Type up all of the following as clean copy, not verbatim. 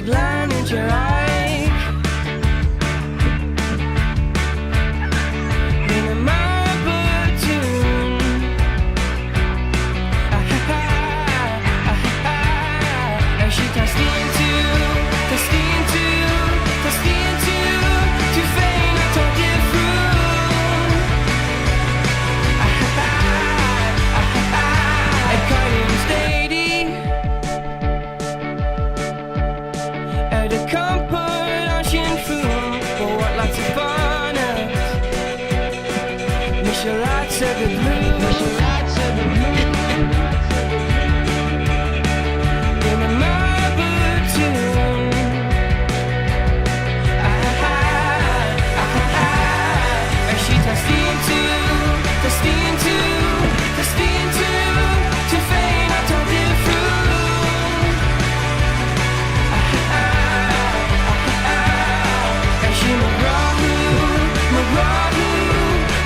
glán in your eye. In a marble tune. And she tossed into to feign att ta det från. Ett Carlings lady. Är det kom på lunchen från och what lots of fun it. Michelle lights of the blue. In a marble tune. And she tossed into to feign att ta det från. And she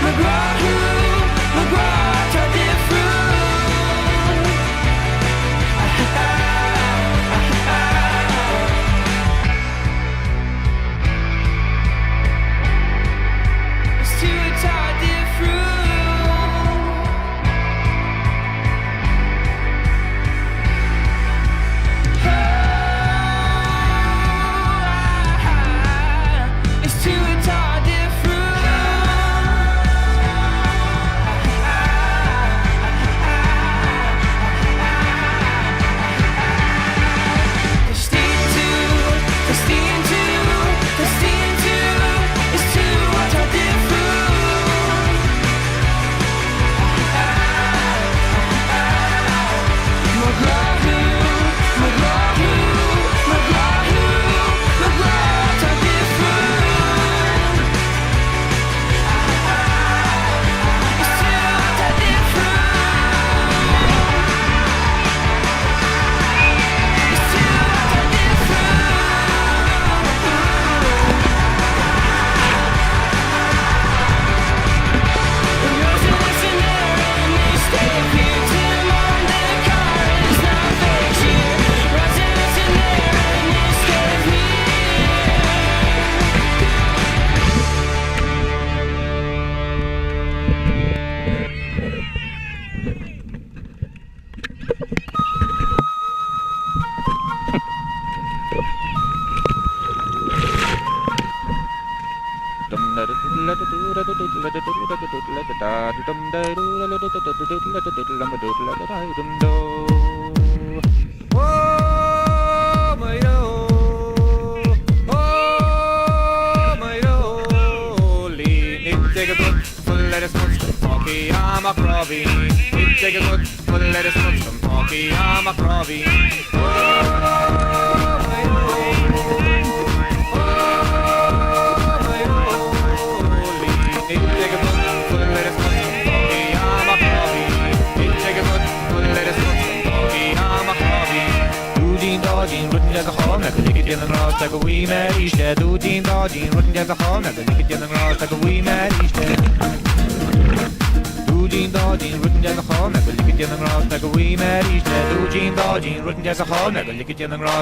McGraw ta det från. It's too ta det från. It's too ta det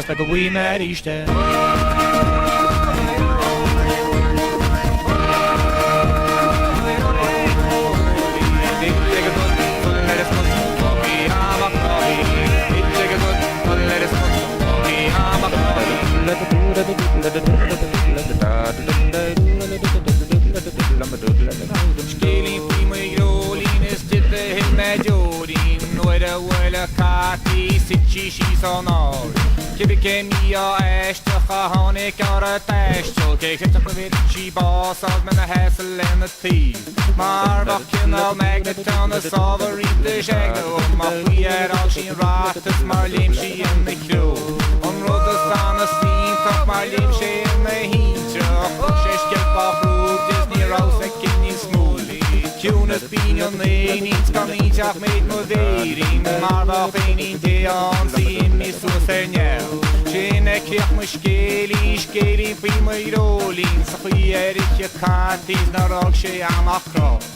Like a wee mad Easter. Skeling prima i grålin Stitte helt med jordin Några wella kati Sitchi shisonar Kibike mia Ashtacha Hanik ara tashtal Kijk zit op een chi bas Als men een hessel en het thief Maar wat al magneton De salverie de jagno Maar wie al zien raaktes Maar limsje in de kroeg Onrodde staan de steen Toch maar limsje in de hintje Zes kelpa vroeg Disney Rose in je smoelie Kunes pinion nee Niets kan niet af met modering Maar wat geen idee aan Zie in me zo sernjel Jene kijk me skeli prima i rolling Så skier ikke katis Når og skje aan akkurat